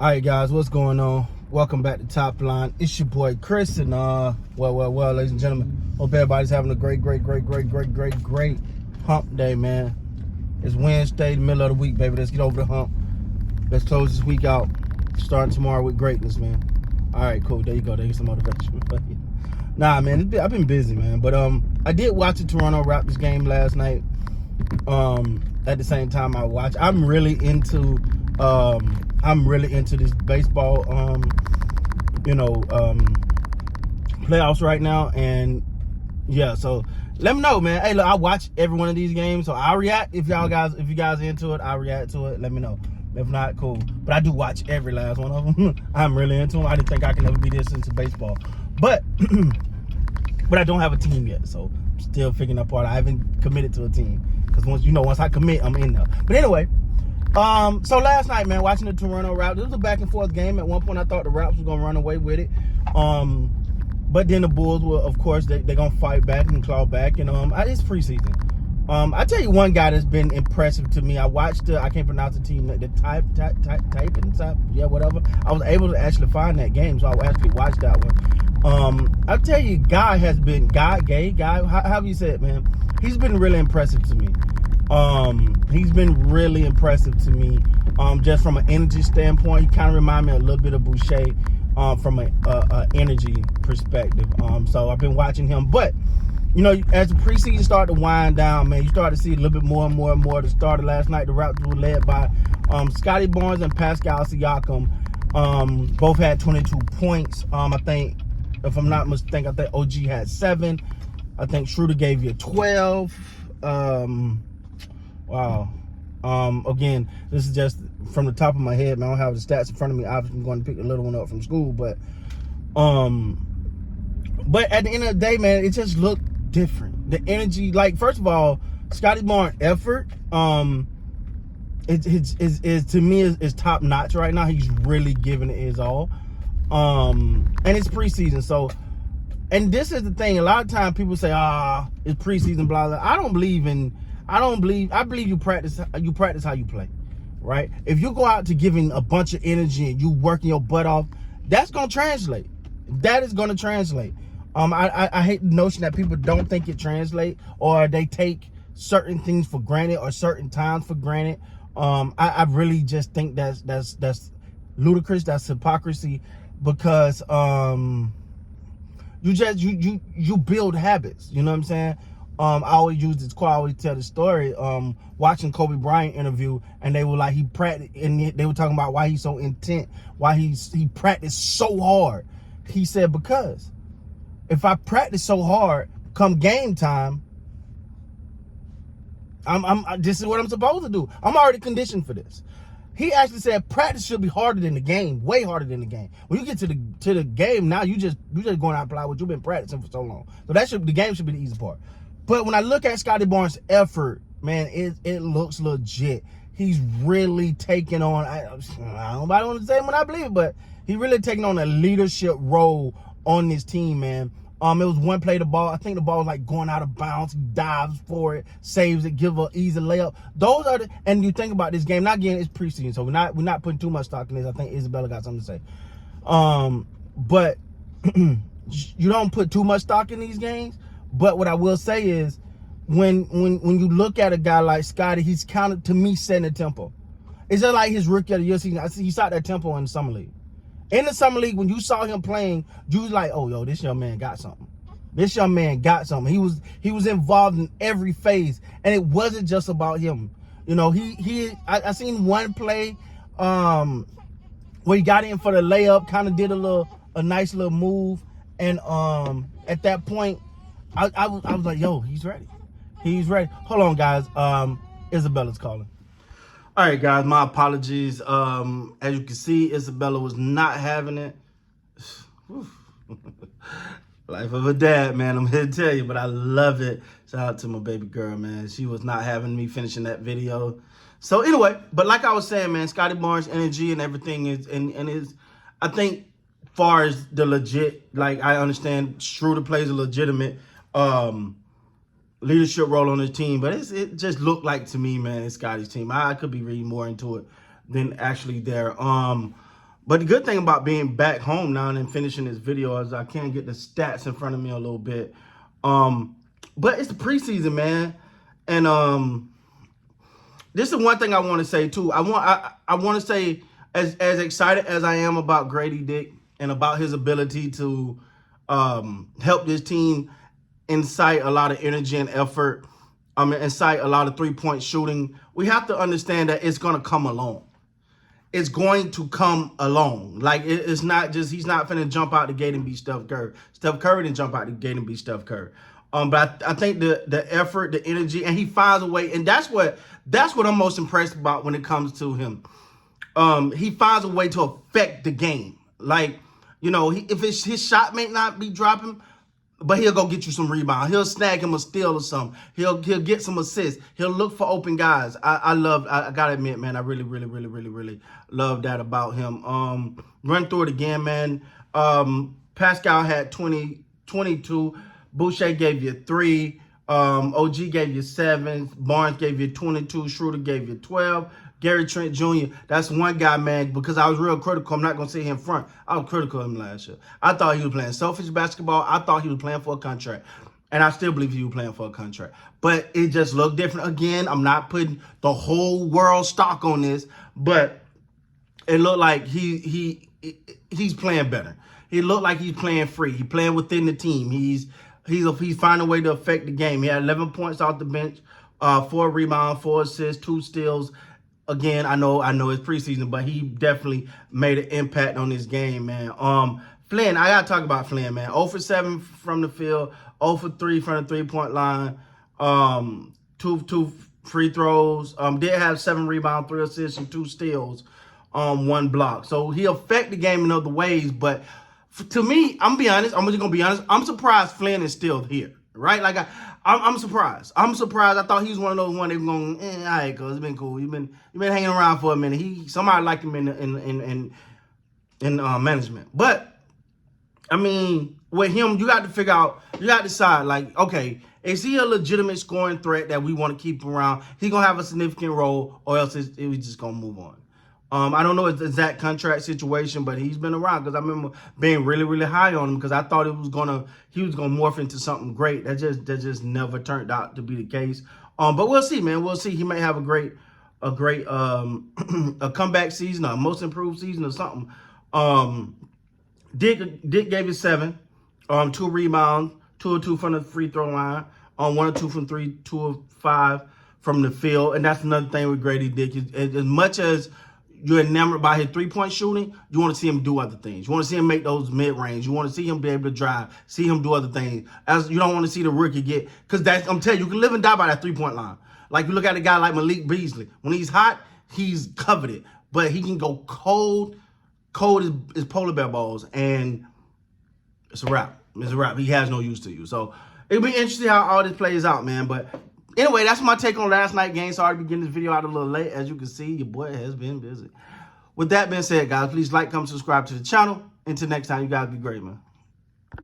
All right, guys, what's going on? Welcome back to Top Line. It's your boy Chris, and well, ladies and gentlemen, hope everybody's having a great hump day, man. It's Wednesday, the middle of the week, baby. Let's get over the hump. Let's close this week out, starting tomorrow with greatness, man. All right, cool. There you go. There's some motivation. Nah, man, I've been busy, man. But I did watch the Toronto Raptors game last night. At the same time, I'm really into this baseball, playoffs right now, and yeah. So let me know, man. Hey, look, I watch every one of these games, so I'll react if you guys are into it. I'll react to it. Let me know. If not, cool. But I do watch every last one of them. I'm really into them. I didn't think I could ever be this into baseball, but I don't have a team yet, so I'm still figuring that part. I haven't committed to a team because once I commit, I'm in there. But anyway. So last night, man, watching the Toronto Raptors, it was a back and forth game. At one point, I thought the Raptors were gonna run away with it. But then the Bulls were, of course, they're gonna fight back and claw back. And it's preseason. I tell you one guy that's been impressive to me. I watched I can't pronounce the team, the type, yeah, whatever. I was able to actually find that game, so I actually watched that one. I tell you, Guy, however you say it, man, he's been really impressive to me. He's been really impressive to me. Just from an energy standpoint, he kind of reminds me a little bit of Boucher, from a energy perspective. So I've been watching him, but as the preseason started to wind down, man, you start to see a little bit more and more and more. The start of last night, the Raptors were led by Scotty Barnes and Pascal Siakam. Both had 22 points. I think, if I'm not mistaken, I think OG had 7. I think Schroeder gave you 12. Wow. Again, this is just from the top of my head, man. I don't have the stats in front of me. Obviously, I'm going to pick the little one up from school, but at the end of the day, man, it just looked different. The energy, like, first of all, Scotty Barnes' effort, is to me is top notch right now. He's really giving it his all. And it's preseason, so. And this is the thing. A lot of times people say, it's preseason, blah, blah. I believe you practice how you play, right? If you go out to giving a bunch of energy and you working your butt off, that's going to translate. That is going to translate. I hate the notion that people don't think it translates, or they take certain things for granted or certain times for granted. I really just think that's ludicrous. That's hypocrisy, because you build habits. You know what I'm saying? I always use this quote. I always tell the story. Watching Kobe Bryant interview, and they were like, he practiced, and they were talking about why he's so intent, why he practiced so hard. He said, because if I practice so hard, come game time, this is what I'm supposed to do. I'm already conditioned for this. He actually said practice should be harder than the game, way harder than the game. When you get to the game, now you just going to apply what you've been practicing for so long. So the game should be the easy part. But when I look at Scotty Barnes' effort, man, it looks legit. He's really taking on, I don't want to say when I believe it, but he really taking on a leadership role on this team, man. It was one play, I think the ball was like going out of bounds. He dives for it, saves it, give an easy layup. Those are and you think about this game, not again, it's preseason, so we're not putting too much stock in this. I think Isabella got something to say. But you don't put too much stock in these games. But what I will say is, when you look at a guy like Scotty, he's kind of, to me, setting the tempo. It's just like his rookie of the year season. He saw that tempo in the summer league. In the summer league, when you saw him playing, you was like, oh, yo, this young man got something. This young man got something. He was involved in every phase, and it wasn't just about him. I seen one play where he got in for the layup, kind of did a nice little move, and at that point, I was like, yo, he's ready. He's ready. Hold on, guys. Isabella's calling. All right, guys, my apologies. As you can see, Isabella was not having it. Life of a dad, man. I'm here to tell you, but I love it. Shout out to my baby girl, man. She was not having me finishing that video. So anyway, but like I was saying, man, Scotty Barnes' energy and everything is, I think, far as the legit, like, I understand Schroeder plays a legitimate leadership role on his team, but it just looked like to me, man, it's Scotty's team. I could be reading more into it than actually there. But the good thing about being back home now and finishing this video is I can get the stats in front of me a little bit. But it's the preseason, man. And this is one thing I want to say too. I want to say, as excited as I am about Grady Dick and about his ability to help this team incite a lot of energy and effort, incite a lot of three-point shooting, we have to understand that it's going to come along. It's going to come along. Like, it's not just, he's not finna jump out the gate and beat Steph Curry. Steph Curry didn't jump out the gate and beat Steph Curry. But I think the effort, the energy, and he finds a way, and that's what I'm most impressed about when it comes to him. He finds a way to affect the game. Like, you know, if his shot may not be dropping, but he'll go get you some rebound. He'll snag him a steal or something. He'll get some assists. He'll look for open guys. I gotta admit, man, I really love that about him. Run through it again, man. Pascal had 22. Boucher gave you 3. OG gave you 7. Barnes gave you 22. Schroeder gave you 12. Gary Trent Jr., that's one guy, man, because I was real critical. I'm not going to sit here in front. I was critical of him last year. I thought he was playing selfish basketball. I thought he was playing for a contract. And I still believe he was playing for a contract. But it just looked different. Again, I'm not putting the whole world stock on this, but it looked like he's playing better. He looked like he's playing free. He's playing within the team. He's finding a way to affect the game. He had 11 points off the bench, 4 rebounds, 4 assists, 2 steals. Again, I know it's preseason, but he definitely made an impact on this game, man. Flynn, I gotta talk about Flynn, man. 0 for 7 from the field, 0 for 3 from the 3-point line, 2 free throws. Did have 7 rebounds, 3 assists, and 2 steals, 1 block. So he affect the game in other ways, but to me, I'm just gonna be honest. I'm surprised Flynn is still here, right? Like I'm surprised. I thought he was one of those they were going, all right, cuz it's been cool. You've been hanging around for a minute. Somebody liked him in management. But I mean, with him, you got to figure out, you got to decide, like, okay, is he a legitimate scoring threat that we want to keep around? He gonna have a significant role, or else we just gonna move on. I don't know his exact contract situation, but he's been around, because I remember being really high on him, because I thought he was gonna morph into something great. That just never turned out to be the case. But we'll see, man. We'll see. He may have a great a comeback season, a most improved season, or something. Dick gave you 7, 2 rebounds, 2 of 2 from the free throw line, 1 or 2 from 3, 2 of 5 from the field, and that's another thing with Grady Dick. As much as you're enamored by his 3-point shooting, you want to see him do other things. You want to see him make those mid-range. You want to see him be able to drive, see him do other things. As you don't want to see the rookie get, because I'm telling you, you can live and die by that 3-point line. Like, you look at a guy like Malik Beasley. When he's hot, he's coveted, but he can go cold as polar bear balls, and it's a wrap. It's a wrap. He has no use to you. So it'll be interesting how all this plays out, man. But anyway, that's my take on last night's game. Sorry to be getting this video out a little late. As you can see, your boy has been busy. With that being said, guys, please like, comment, subscribe to the channel. Until next time, you guys be great, man.